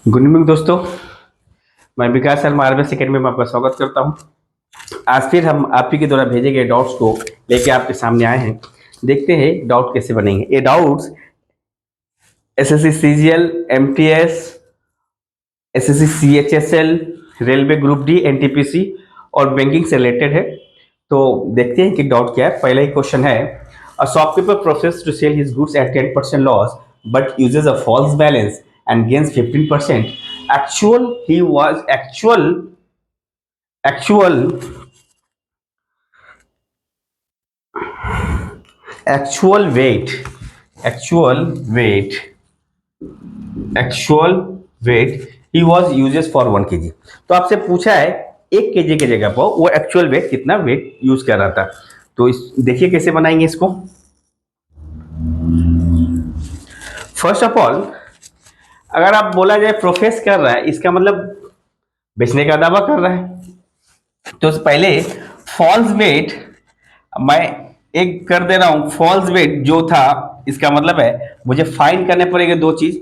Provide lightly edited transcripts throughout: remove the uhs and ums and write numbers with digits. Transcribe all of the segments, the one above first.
Good evening दोस्तों। मैं विकास Sharma RBS academy में आपका स्वागत करता हूं। आज फिर हम आप ही के द्वारा भेजे गए डाउट्स को लेके आपके सामने आए हैं। देखते हैं डाउट कैसे बनेंगे। ये doubts SSC CGL, MTS, SSC CHSL, railway group D, NTPC और बैंकिंग से रिलेटेड है। तो देखते हैं कि डाउट क्या है। पहला ही क्वेश्चन है, a shopkeeper professes to sell his goods at 10% loss but uses a false balance and gains 15%. Actual actual weight actual weight actual weight he was uses for 1 kg। तो आपसे पूछा है 1 kg के जगह पर वो एक्चुअल वेट कितना weight use कर रहा था। तो इस देखिए कैसे बनाएंगे इसको। फर्स्ट ऑफ ऑल, अगर आप बोला जाए प्रोफेस कर रहा है, इसका मतलब बेचने का दावा कर रहा है। तो पहले फॉल्स वेट मैं एक कर दे रहा हूं। फॉल्स वेट जो था, इसका मतलब है मुझे फाइंड करने पड़ेगा दो चीज।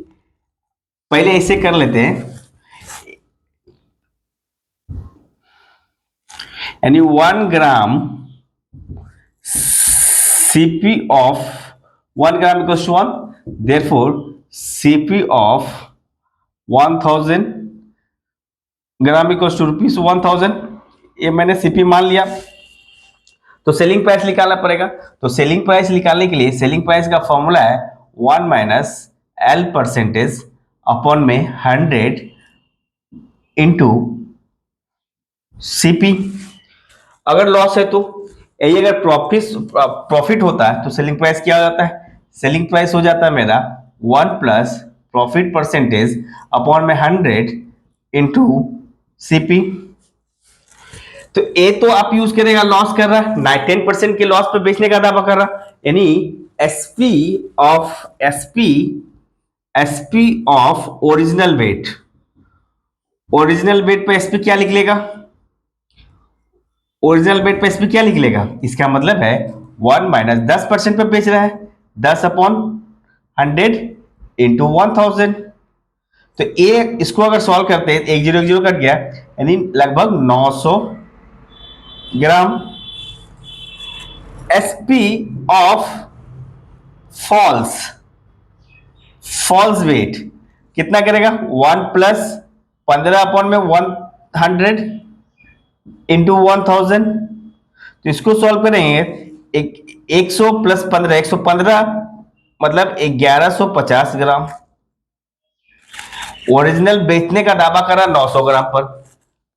पहले इसे कर लेते हैं, यानी 1 gram CP of 1 gram equals to 1, therefore CP of 1000 gram equals to rupees 1000। ये मैंने सीपी मान लिया। तो सेलिंग प्राइस निकालना पड़ेगा। तो सेलिंग प्राइस निकालने के लिए सेलिंग प्राइस का फॉर्मूला है 1 माइनस एल परसेंटेज अपॉन में 100 इंटू सीपी। अगर लॉस है तो यही, अगर प्रॉफिट होता है तो सेलिंग प्राइस क्या हो जाता है? सेलिंग प्राइस हो जाता है मेरा 1 प्लस प्रॉफिट परसेंटेज अपॉन में 100 इंटू सीपी। तो ए तो आप यूज करेगा, लॉस कर रहा है 10% के लॉस पे बेचने का दावा कर रहा, यानी SP of original wait. Original wait पे एसपी क्या लिख लेगा? ओरिजिनल वेट पे एसपी क्या लिख लेगा? इसका मतलब है 1 माइनस 10% पे बेच रहा है, 10 अपॉन 100 इंटू 1000। तो ए इसको अगर सॉल्व करते हैं, एक जीरो कट गया, यानी लगभग 900 ग्राम। एसपी ऑफ फॉल्स वेट कितना करेगा? 1 प्लस 15 अपॉन में 100 इंटू 1000। तो इसको सॉल्व करेंगे, 100 प्लस 15, 115 मतलब 1150 ग्राम। ओरिजिनल बेचने का दावा करा 900 ग्राम पर,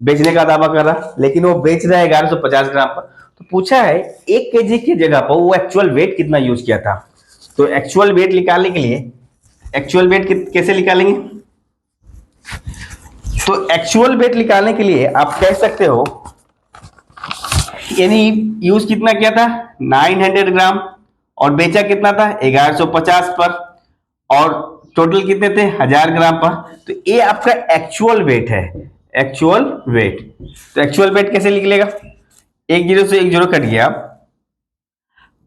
बेचने का दावा करा, लेकिन वो बेच रहा है 1150 ग्राम पर। तो पूछा है 1 kg की जगह पर वो एक्चुअल वेट कितना यूज किया था। तो एक्चुअल वेट निकालने के लिए एक्चुअल वेट कैसे निकालेंगे? तो एक्चुअल वेट निकालने के लिए आप कह सकते हो, यानी यूज कितना किया था 900 ग्राम और बेचा कितना था 1150 पर, और टोटल कितने थे 1000 ग्राम पर। तो ये आपका एक्चुअल वेट है, एक्चुअल वेट। तो एक्चुअल वेट कैसे निकलेगा? एक जीरो से एक जीरो कट गया,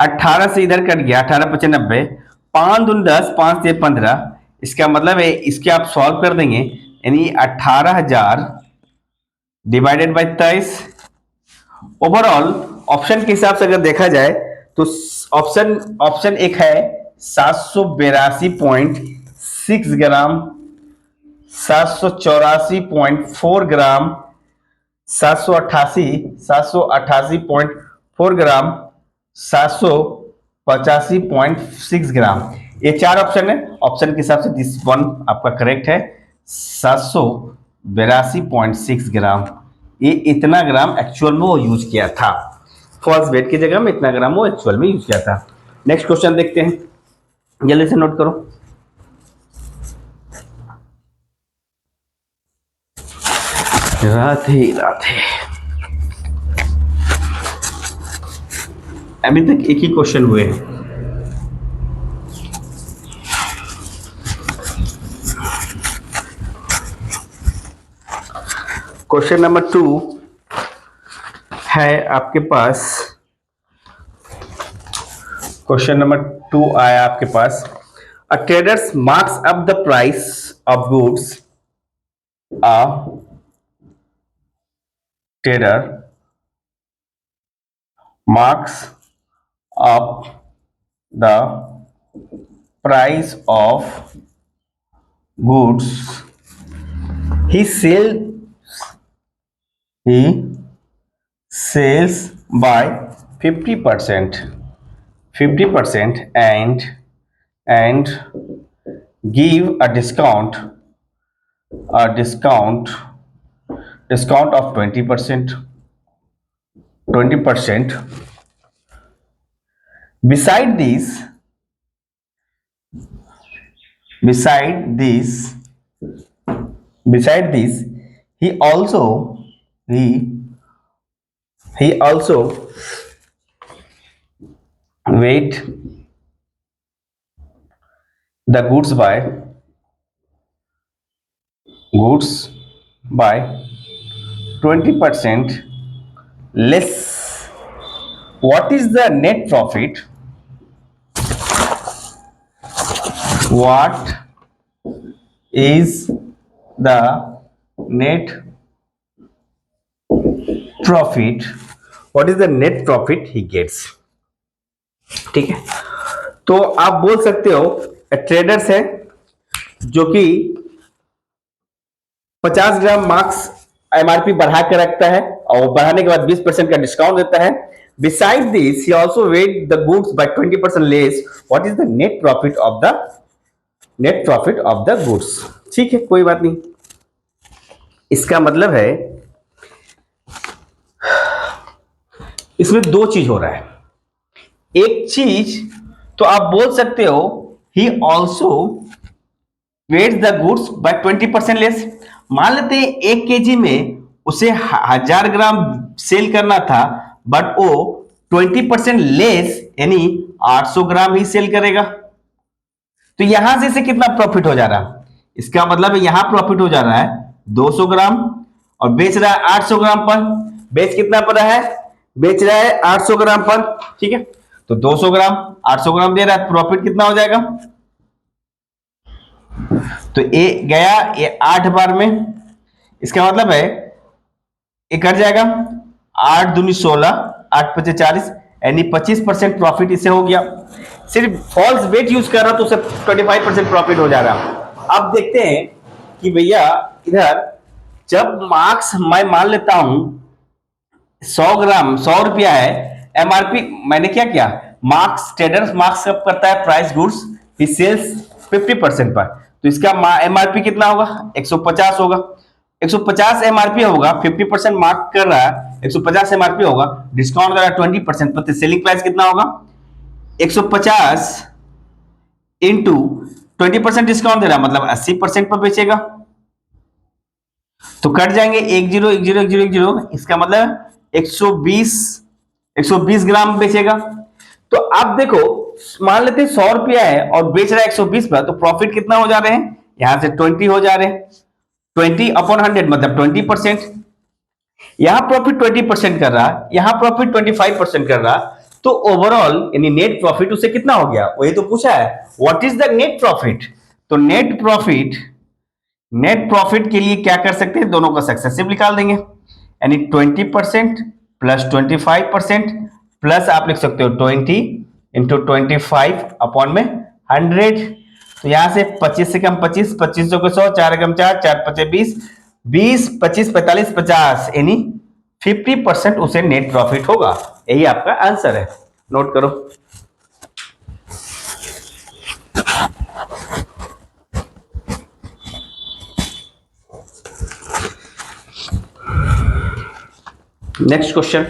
18 से इधर कट गया, 18×5 = 5 दूनी 10, 5 से 15। इसका मतलब है इसके आप सॉल्व कर देंगे, यानी 18,000 डिवाइडेड बाई 23। ओवरऑल ऑप्शन के हिसाब से अगर देखा जाए तो ऑप्शन एक है 782.6 ग्राम, 784.4 ग्राम, 788.4 ग्राम, 785.6 ग्राम। ये 4 ऑप्शन है। ऑप्शन के हिसाब से दिस वन आपका करेक्ट है, 782.6 ग्राम। ये इतना ग्राम एक्चुअल में वो यूज किया था। फॉल्स वेट की जगह में इतना ग्राम वो एक्चुअल में यूज किया था। नेक्स्ट क्वेश्चन देखते हैं, जल्दी से नोट करो। राधे राधे। अभी तक एक ही क्वेश्चन हुए हैं। क्वेश्चन नंबर 2 है आपके पास। क्वेश्चन नंबर 2 आया आपके पास, a traders marks up the price of goods a trader marks up the price of goods he sells he sells by 50%, 50% and give a discount of 20%, 20%. Beside this, beside this, beside this, he also he he also weight the goods by 20% less. What is the net profit? What is the net profit? What is the net profit he gets? ठीक है, तो आप बोल सकते हो traders है जो कि 50 ग्राम मार्क्स एमआरपी बढ़ा के रखता है और बढ़ाने के बाद 20% का डिस्काउंट देता है. Beside this he also weigh the goods by 20% less. What is the net profit of the goods? ठीक है, कोई बात नहीं. इसका मतलब है इसमें दो चीज हो रहा है. एक चीज तो आप बोल सकते हो he also weighs the goods by 20% less. मान लेते हैं 1 kg में उसे 1000 ग्राम सेल करना था, बट वो 20% लेस यानी 800 ग्राम ही सेल करेगा. तो यहां से इसे कितना प्रॉफिट हो जा रहा है? इसका मतलब यहां प्रॉफिट हो जा रहा है 200 ग्राम और बेच रहा है 800 ग्राम पर. बेच कितना पर रहा है? बेच रहा है 800 ग्राम पर. ठीक है, तो 200 ग्राम 800 ग्राम दे रहा है, प्रॉफिट कितना हो जाएगा? तो ये गया ये 8 बार में. इसका मतलब है ये कट जाएगा 8 दूनी 16, 8 पचे 40 यानी 25% प्रॉफिट इसे हो गया. सिर्फ फॉल्स वेट यूज कर रहा तो उसे 25% प्रॉफिट हो जा रहा. अब देखते हैं कि भैया इधर जब मार्क्स मैं मान लेता हूं 100 ग्राम 100 रुपया है एमआरपी. मैंने क्या किया? मार्क्स ट्रेडर्स मार्क्स कब करता है? प्राइस गुड्स ही सेल्स 50% पर. तो इसका एमआरपी कितना होगा? 150 होगा. 150 एमआरपी होगा, 50% मार्क कर रहा है, 150 एमआरपी होगा. डिस्काउंट कर रहा है 20% पर. सेलिंग प्राइस कितना होगा? 150 इंटू 20% डिस्काउंट दे रहा मतलब 80% पर बेचेगा. तो कट जाएंगे 10 इसका मतलब 120 ग्राम बेचेगा. तो आप देखो मान लेते हैं 100 रुपया है और बेच रहा है 120 पर, तो प्रॉफिट कितना हो जा रहे हैं? यहां से 20 हो जा रहे हैं. 20/100 मतलब 20%. यहां प्रॉफिट 20% कर रहा है, यहां प्रॉफिट 25% कर रहा. तो ओवरऑल यानी नेट प्रॉफिट उसे कितना हो गया? वही तो पूछा है, what is the net profit. तो नेट प्रॉफिट के लिए क्या कर सकते हैं? दोनों का सक्सेसिव निकाल देंगे. यानी 20% प्लस 25% प्लस आप लिख सकते हो 20 इंटू 25/100. तो यहां से 25 से कम 25, 25 के 100, 4 कम 4, 4 पचे 20, 20 25 45 50 यानी 50% उसे नेट प्रॉफिट होगा. यही आपका आंसर है. नोट करो. Next question.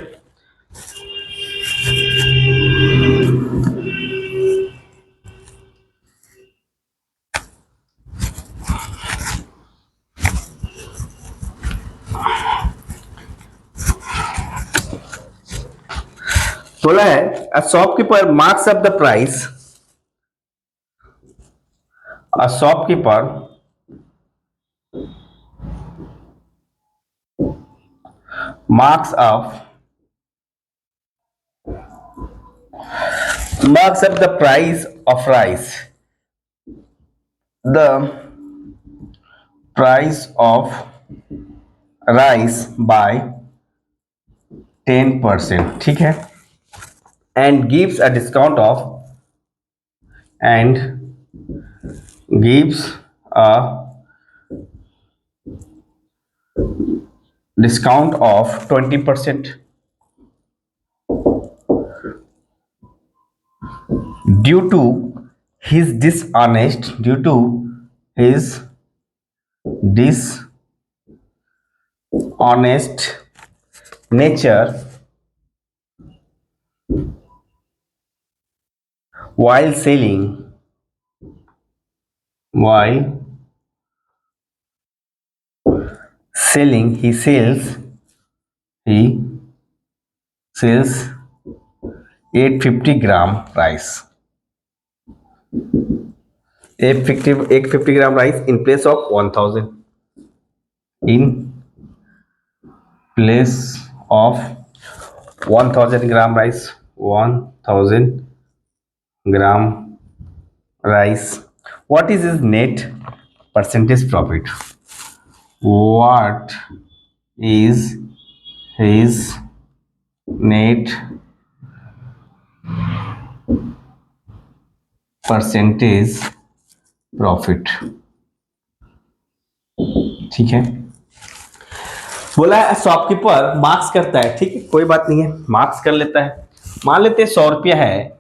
बोला है a shopkeeper marks up the price. A shopkeeper marks up the price of rice. The price of rice by 10%, ठीक है, and gives a discount of and gives a discount of 20% due to his dishonest nature while while selling he sells 850 gram rice, 850 gram rice in place of 1000, in place of 1000 gram rice, 1000 gram rice. What is his net percentage profit? What is his net percentage profit? ठीक है, बोला है shopkeeper marks करता है, ठीक है, कोई बात नहीं है, मार्क्स कर लेता है। मान लेते हैं 100 रुपया है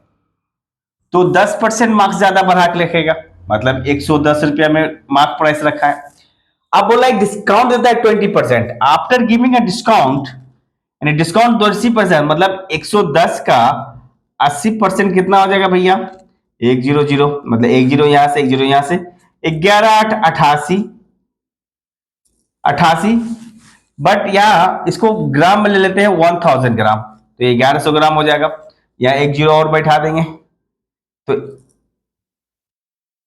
तो 10% मार्क्स ज्यादा बढ़ा के लिखेगा, मतलब 110 रुपया में मार्क प्राइस रखा है। अब बोला एक डिस्काउंट देता है 20%, आफ्टर गिविंग अ डिस्काउंट, यानी डिस्काउंट 80%, मतलब 110 का 80% कितना हो जाएगा भैया? 100, मतलब एक जीरो यहां से, एक जीरो यहां से, 11 8 88 88। बट यहाँ इसको ग्राम में ले लेते हैं, 1000 ग्राम, तो ये 1100 ग्राम हो जाएगा। या एक जीरो और बैठा देंगे तो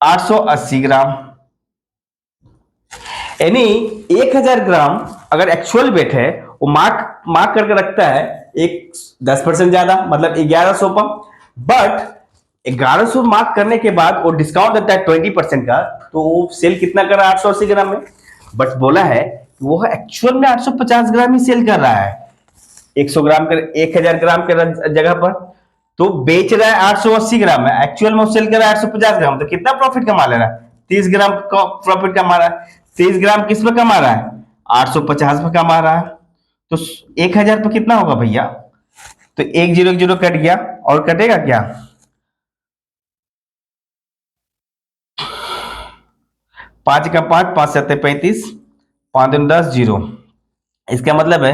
880 ग्राम, यानी 1000 ग्राम अगर एक्चुअल वेट है, वो मार्क मार्क करके रखता है एक 10% ज्यादा, मतलब 1100 पर। बट 1100 मार्क करने के बाद वो डिस्काउंट देता है 20% का, तो वो सेल कितना कर रहा है? 880 ग्राम में। बट बोला है वो एक्चुअल में 850 ग्राम ही सेल कर रहा है, 100 ग्राम कर 1000 ग्राम के जगह पर, तो बेच रहा है 880 ग्राम में, एक्चुअल में सेल कर रहा है 850 ग्राम, तो कितना प्रॉफिट कमा ले रहा है? 30 ग्राम का प्रॉफिट कमा रहा है। 30 ग्राम किस पे कमा रहा है? 850 पे कमा रहा है। तो 1000 पे कितना होगा भैया? तो एक जीरो कट गया, और कटेगा क्या? 5 का 5, 5 7 35, 5 दूनी 10, जीरो। इसका मतलब है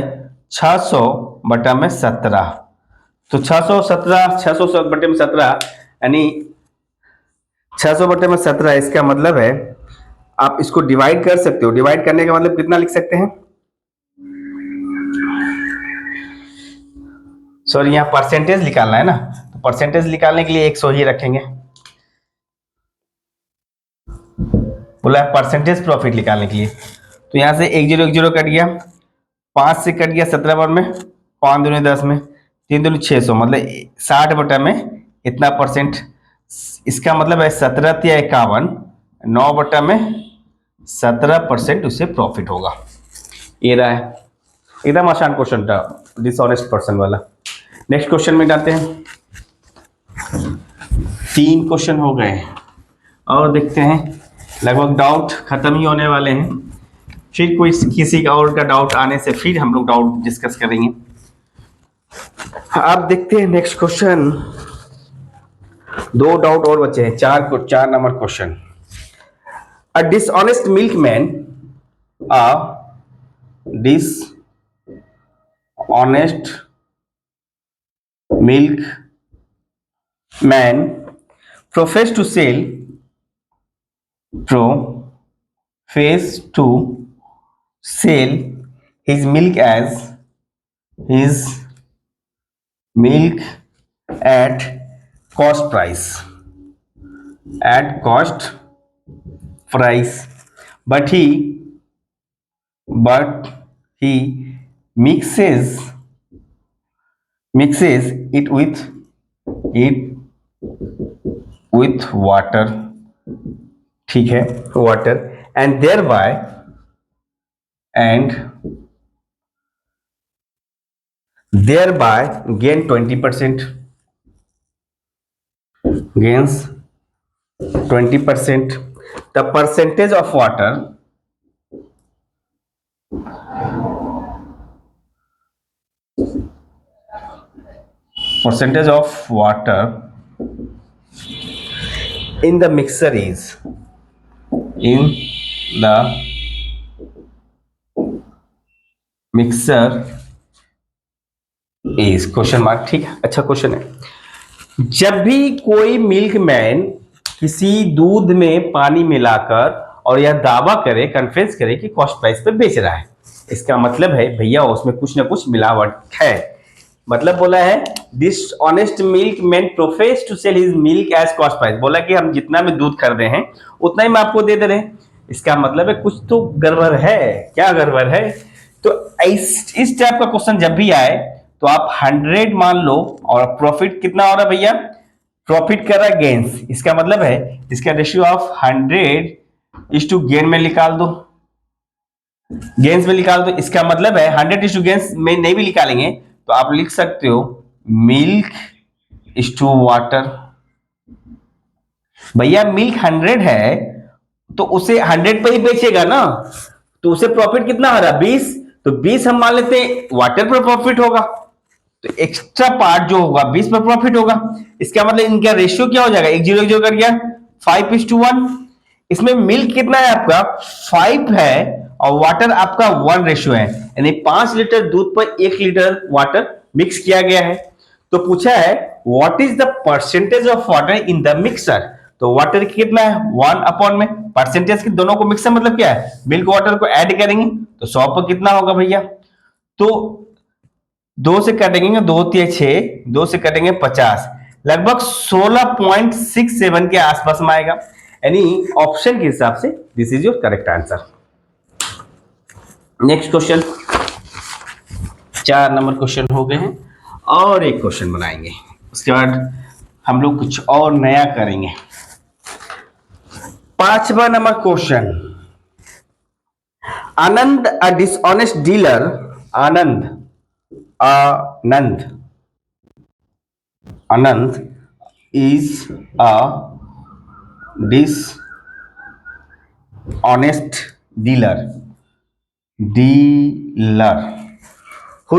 600 बटा में 17, तो 617, 600 बटे में 17, यानी 600 बटे में 17, इसका मतलब है आप इसको डिवाइड कर सकते हो। डिवाइड करने का मतलब कितना लिख सकते हैं? सॉरी, यहाँ परसेंटेज निकालना है ना, तो परसेंटेज निकालने के लिए 100 ही रखेंगे। बोला है परसेंटेज प्रॉफिट निकालने के लिए, तो यहाँ से एक जीरो कट गया, 5 से कट गया 17 बार में, 5 दूनी 10 में, 3 दूनी 600, मतलब 60 बटा में इतना परसेंट। इसका मतलब है 17 या 51, 9 बटा में 17% उसे प्रॉफिट होगा। ये रहा है, एकदम आसान क्वेश्चन था, डिसऑनेस्ट पर्सन वाला। नेक्स्ट क्वेश्चन में जाते हैं। 3 क्वेश्चन हो गए और देखते हैं, लगभग डाउट खत्म ही होने वाले हैं। फिर कोई किसी का और का डाउट आने से फिर हम लोग डाउट डिस्कस करेंगे। आप देखते हैं नेक्स्ट क्वेश्चन। 2 डाउट और बचे हैं, 4 number question. A dishonest milkman, a dishonest milkman profess to sell his milk at cost price, but he mixes it with water, ठीक है, water, and thereby gain 20%, gains 20%. The percentage of water in the mixer is in the mixer is question mark. ठीक है, अच्छा question है। जब भी कोई milkman किसी दूध में पानी मिलाकर और यह दावा करे, कन्फेस करे कि कॉस्ट प्राइस पे बेच रहा है, इसका मतलब है भैया उसमें कुछ ना कुछ मिलावट है। मतलब बोला है this honest milkman professes to sell his milk as cost price, बोला कि हम जितना में दूध खरीदे हैं उतना ही में आपको दे रहे हैं। इसका मतलब है कुछ तो गड़बड़ है। क्या गड़बड़ है? तो इस टाइप का क्वेश्चन जब भी आए तो आप 100 मान लो और प्रॉफिट कितना हो रहा है भैया, प्रॉफिट कर रहा है गेन्स, इसका मतलब है इसका रेशियो ऑफ 100 गेन में निकाल दो, गेन्स में निकाल दो। इसका मतलब है 100 गेन्स में नहीं भी निकालेंगे तो आप लिख सकते हो मिल्क वाटर। भैया मिल्क 100 है तो उसे 100 पे ही बेचेगा ना, तो उसे प्रॉफिट कितना आ रहा है 20, तो 20 हम मान लेते हैं वाटर पर प्रॉफिट होगा, तो एक्स्ट्रा पार्ट जो होगा 20 पर प्रॉफिट होगा। इसका मतलब इनका रेशियो क्या हो जाएगा, 1 0 1 0 कर गया 5:1। इसमें मिल्क कितना है आपका 5 है और वाटर आपका 1 रेशियो है, यानी 5 लीटर दूध पर 1 लीटर वाटर मिक्स किया गया है। तो पूछा है what is the percentage of water in the mixer, तो वाटर कितना है 1 अपॉन में परसेंटेज के दोनों को मिक्सर मतलब क्या है मिल्क वाटर को ऐड करेंगे तो 100 पर कितना होगा भैया, तो 2 से काटेंगे 2 3 6, 2 से काटेंगे 50, लगभग 16.67 के आसपास में आएगा। यानी ऑप्शन के हिसाब से this is your correct answer. Next question, 4 number question हो गए हैं और एक क्वेश्चन बनाएंगे, उसके बाद हम लोग कुछ और नया करेंगे। 5वां number question, Anand a dishonest dealer, Anand is a dishonest dealer who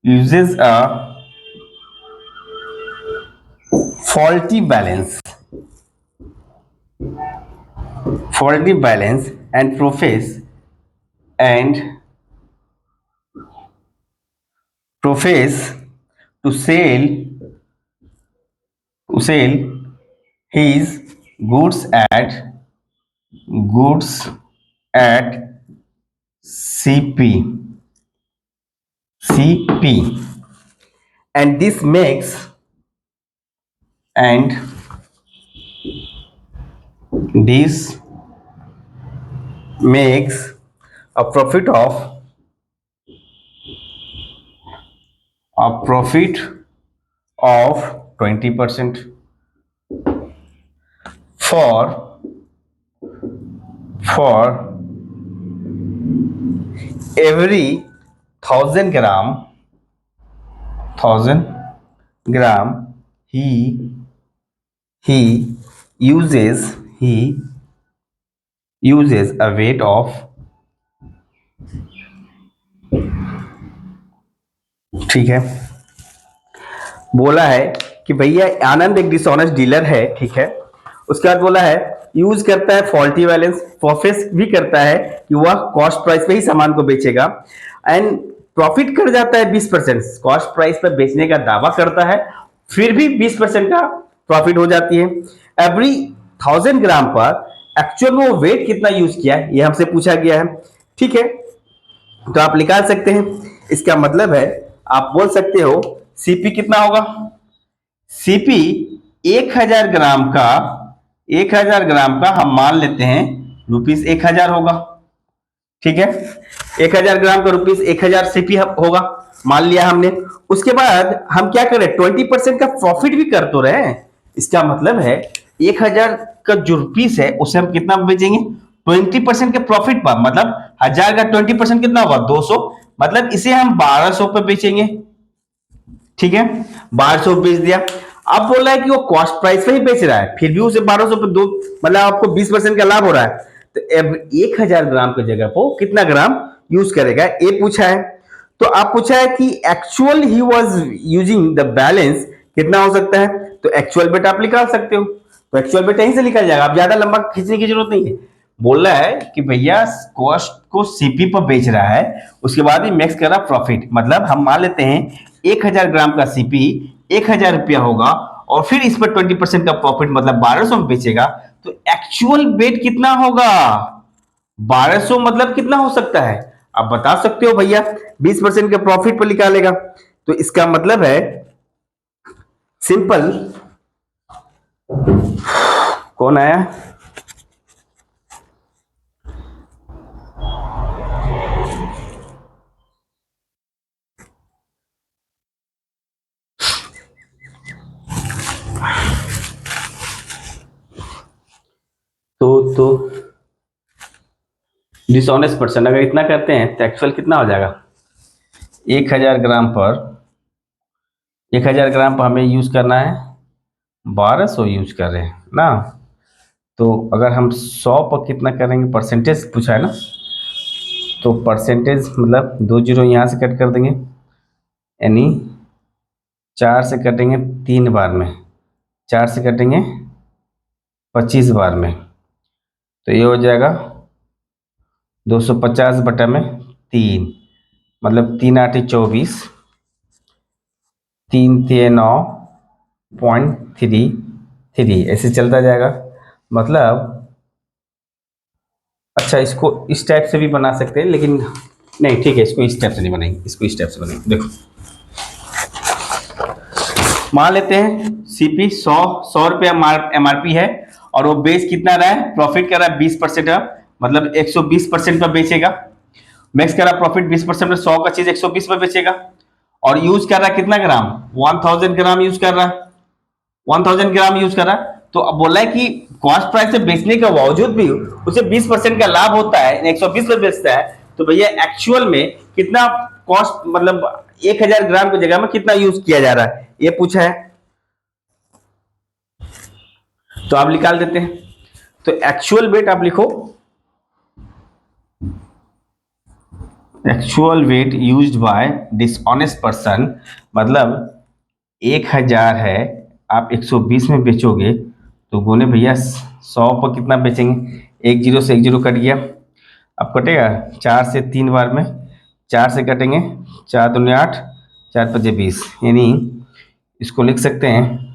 uses a faulty balance and profess to sell his goods at CP and this makes a profit of 20% for every 1,000 gram he uses a weight of, ठीक है, बोला है कि भैया आनंद एक dishonest dealer है, ठीक है। उसके बाद बोला है यूज करता है फॉल्टी बैलेंस, प्रोफेस भी करता है कि वह कॉस्ट प्राइस पे ही सामान को बेचेगा एंड प्रॉफिट कर जाता है 20%, कॉस्ट प्राइस पर बेचने का दावा करता है फिर भी 20% का प्रॉफिट हो जाती है। एवरी 1,000 ग्राम पर एक्चुअल वो वेट कितना यूज किया है ये हमसे पूछा गया है, ठीक है। तो आप निकाल सकते हैं, इसका मतलब है आप बोल सकते हो सीपी कितना होगा, सीपी 1,000 ग्राम का हम मान लेते हैं ₹1000 होगा, ठीक है। 1,000 ग्राम का ₹1000 सीपी होगा मान लिया हमने। उसके बाद हम क्या करें 20% का प्रॉफिट भी कर तो रहे हैं, इसका मतलब है 1,000 का जो रुपीस है उसे हम कितना बेचेंगे 20% के प्रॉफिट पर, मतलब 1000 का 20% कितना होगा 200, मतलब इसे हम 1200 पे बेचेंगे। ठीक है, 1200 बेच दिया। अब बोल रहा है कि वो कॉस्ट प्राइस पे ही बेच रहा है, फिर भी उसे 1200 पे दो, मतलब आपको 20% का लाभ हो रहा है। तो अब 1000 ग्राम की जगह पर कितना ग्राम यूज करेगा ये पूछा है। तो आप पूछा है कि actual he was using the balance कितना हो सकता है, तो एक्चुअल बेटा आप निकाल सकते हो, तो एक्चुअल बेटा यहीं से निकल जाएगा, आप ज्यादा लंबा खींचने की जरूरत नहीं है। बोल रहा है कि भैया कॉस्ट को सीपी पर बेच रहा है, उसके बाद ही मैक्स कर रहा प्रॉफिट, मतलब हम मान लेते हैं 1000 ग्राम का सीपी 1000 रुपया होगा, और फिर इस पर 20% का प्रॉफिट मतलब 1200 में बेचेगा, तो एक्चुअल वेट कितना होगा 1200, मतलब कितना हो सकता है आप बता सकते हो भैया, 20% के प्रॉफिट पर निकालेगा। तो इसका मतलब है सिंपल, कौन आया, तो डिसऑनेस्ट पर्सन अगर इतना करते हैं तो एक्चुअल कितना हो जाएगा 1000 ग्राम पर, 1000 ग्राम पर हमें यूज करना है 1200 यूज कर रहे हैं ना, तो अगर हम 100 पर कितना करेंगे, परसेंटेज पूछा है ना, तो परसेंटेज मतलब 2 जीरो यहाँ से कट कर देंगे, यानी 4 से कटेंगे 3 बार में, 4 से कटेंगे 25 बार में, तो ये हो जाएगा 250 बटा में 3, मतलब 3 8 24, 3 3 9.33, ऐसे चलता जाएगा। मतलब अच्छा इसको इस टाइप से भी बना सकते हैं, लेकिन नहीं ठीक है, इसको इस टाइप से नहीं बनाएंगे, इसको इस टाइप से बनाएंगे। देखो मान लेते हैं सीपी 100 रुपया एमआरपी है, और वो बेच कितना रहा है, प्रॉफिट कर रहा है 20%, मतलब 120% पर बेचेगा, मैक्स कर रहा प्रॉफिट 20% में 100 का चीज 120 पर बेचेगा, और यूज कर रहा है कितना ग्राम 1000 ग्राम यूज कर रहा है, 1000 ग्राम यूज कर रहा है। तो अब बोला है कि कॉस्ट प्राइस से बेचने के बावजूद भी उसे 20% का लाभ होता है, 120 पे बेचता है, तो भैया एक्चुअल में कितना कॉस्ट, मतलब 1000 ग्राम की जगह में कितना यूज किया जा रहा है ये पूछा है। तो आप निकाल देते हैं, तो एक्चुअल वेट आप लिखो, actual wait used by dishonest person, मतलब 1000 है, आप 120 में बेचोगे, तो गुने भैया 100 पर कितना बेचेंगे, एक जीरो से एक जीरो कट गया, अब कटेगा 4 से 3 बार में, 4 से कटेंगे 4 दूनी 8, 4 पचे 20, यानी इसको लिख सकते हैं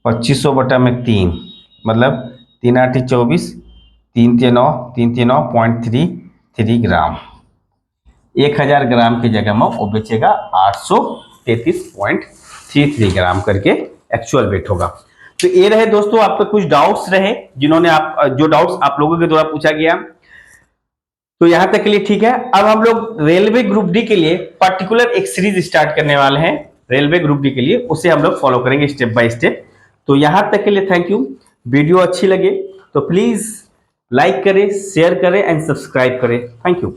2500 बटा में 3, मतलब 3 8 24, 3 3 9, 3 3 9.33 ग्राम, 1000 ग्राम की जगह में वो बेचेगा 833.33 ग्राम करके एक्चुअल वेट होगा। तो ये रहे दोस्तों आपके कुछ डाउट्स रहे, जिन्होंने आप जो डाउट्स आप लोगों के द्वारा पूछा गया, तो यहां तक के लिए ठीक है। अब हम लोग रेलवे ग्रुप डी के लिए पर्टिकुलर एक सीरीज स्टार्ट करने वाले हैं, रेलवे ग्रुप डी के लिए, उसे हम लोग फॉलो करेंगे स्टेप बाय स्टेप। तो यहां तक के लिए थैंक यू। वीडियो अच्छी लगे तो प्लीज लाइक करें, शेयर करें एंड सब्सक्राइब करें। Thank you.